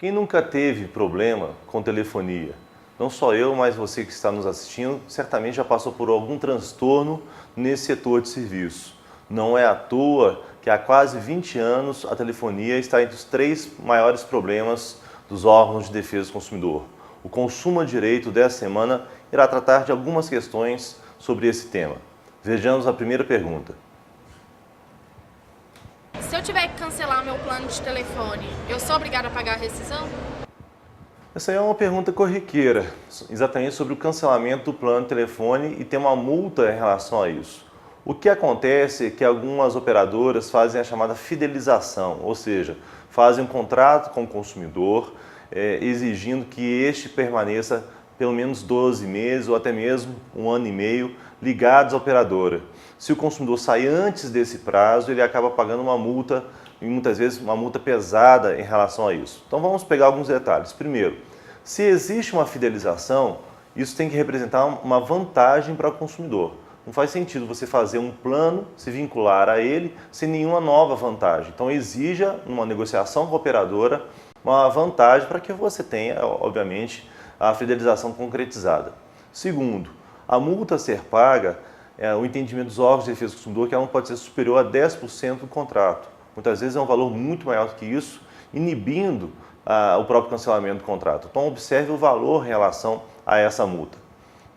Quem nunca teve problema com telefonia? Não só eu, mas você que está nos assistindo, certamente já passou por algum transtorno nesse setor de serviço. Não é à toa que há quase 20 anos a telefonia está entre os 3 maiores problemas dos órgãos de defesa do consumidor. O Consumo Direito dessa semana irá tratar de algumas questões sobre esse tema. Vejamos a primeira pergunta. Se eu tiver que cancelar meu plano de telefone, eu sou obrigada a pagar a rescisão? Essa é uma pergunta corriqueira, exatamente sobre o cancelamento do plano de telefone e tem uma multa em relação a isso. O que acontece é que algumas operadoras fazem a chamada fidelização, ou seja, fazem um contrato com o consumidor exigindo que este permaneça pelo menos 12 meses ou até mesmo 1 ano e meio ligados à operadora. Se o consumidor sai antes desse prazo, ele acaba pagando uma multa, e muitas vezes uma multa pesada em relação a isso. Então vamos pegar alguns detalhes. Primeiro, se existe uma fidelização, isso tem que representar uma vantagem para o consumidor. Não faz sentido você fazer um plano, se vincular a ele, sem nenhuma nova vantagem. Então exija, numa negociação com a operadora, uma vantagem para que você tenha, obviamente, a fidelização concretizada. Segundo, a multa a ser paga, o entendimento dos órgãos de defesa do consumidor, que ela não pode ser superior a 10% do contrato. Muitas vezes é um valor muito maior do que isso, inibindo o próprio cancelamento do contrato. Então observe o valor em relação a essa multa.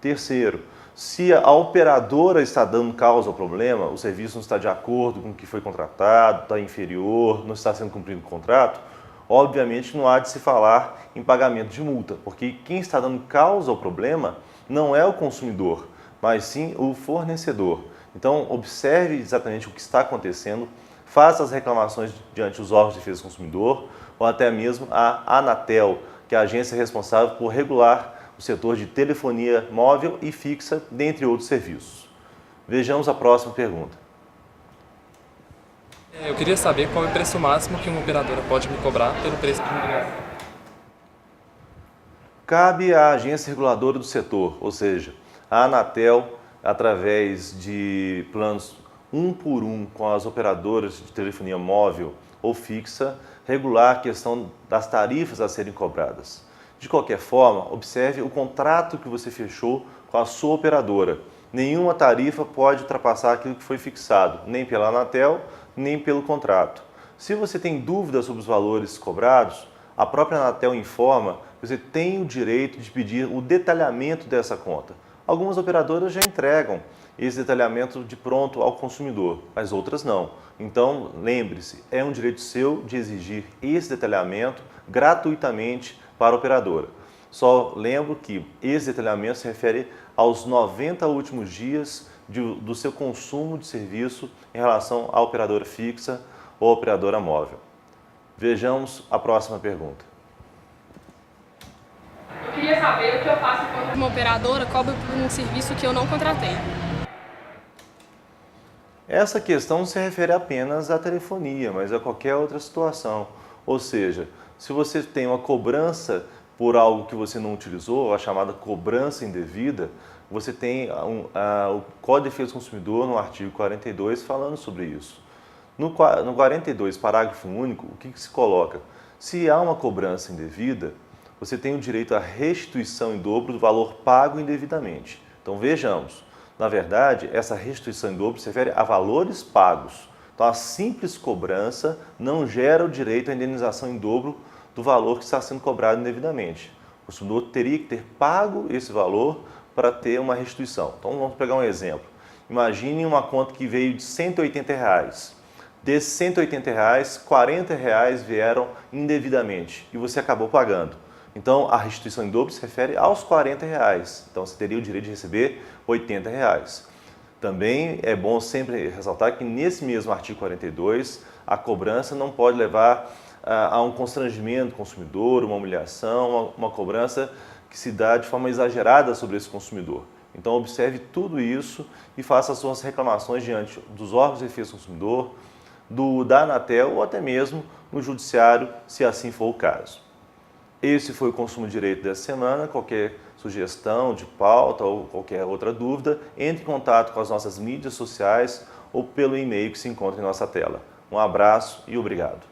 Terceiro, se a operadora está dando causa ao problema, o serviço não está de acordo com o que foi contratado, está inferior, não está sendo cumprido o contrato, obviamente não há de se falar em pagamento de multa, porque quem está dando causa ao problema não é o consumidor, mas sim o fornecedor. Então observe exatamente o que está acontecendo, faça as reclamações diante dos órgãos de defesa do consumidor ou até mesmo a Anatel, que é a agência responsável por regular o setor de telefonia móvel e fixa, dentre outros serviços. Vejamos a próxima pergunta. Eu queria saber qual é o preço máximo que uma operadora pode me cobrar pelo preço de ligação. Cabe à agência reguladora do setor, ou seja, a Anatel, através de planos 1 por 1 com as operadoras de telefonia móvel ou fixa, regular a questão das tarifas a serem cobradas. De qualquer forma, observe o contrato que você fechou com a sua operadora. Nenhuma tarifa pode ultrapassar aquilo que foi fixado, nem pela Anatel, nem pelo contrato. Se você tem dúvidas sobre os valores cobrados, a própria Anatel informa que você tem o direito de pedir o detalhamento dessa conta. Algumas operadoras já entregam esse detalhamento de pronto ao consumidor, mas outras não. Então, lembre-se, é um direito seu de exigir esse detalhamento gratuitamente para a operadora. Só lembro que esse detalhamento se refere aos 90 últimos dias do seu consumo de serviço em relação à operadora fixa ou operadora móvel. Vejamos a próxima pergunta. Eu queria saber o que eu faço quando uma operadora cobra por um serviço que eu não contratei. Essa questão não se refere apenas à telefonia, mas a qualquer outra situação. Ou seja, se você tem uma cobrança por algo que você não utilizou, a chamada cobrança indevida, você tem o Código de Defesa do Consumidor, no artigo 42, falando sobre isso. No 42, parágrafo único, o que se coloca? Se há uma cobrança indevida, você tem o direito à restituição em dobro do valor pago indevidamente. Então vejamos, na verdade, essa restituição em dobro se refere a valores pagos. Então a simples cobrança não gera o direito à indenização em dobro do valor que está sendo cobrado indevidamente. O consumidor teria que ter pago esse valor para ter uma restituição. Então vamos pegar um exemplo. Imagine uma conta que veio de R$180. Desses R$180, R$40 vieram indevidamente e você acabou pagando. Então a restituição em dobro se refere aos R$40. Então você teria o direito de receber R$80. Também é bom sempre ressaltar que nesse mesmo artigo 42, a cobrança não pode levar a um constrangimento do consumidor, uma humilhação, uma cobrança que se dá de forma exagerada sobre esse consumidor. Então observe tudo isso e faça as suas reclamações diante dos órgãos de defesa do consumidor, da Anatel ou até mesmo no judiciário, se assim for o caso. Esse foi o Consumo Direito dessa semana. Qualquer sugestão de pauta ou qualquer outra dúvida, entre em contato com as nossas mídias sociais ou pelo e-mail que se encontra em nossa tela. Um abraço e obrigado.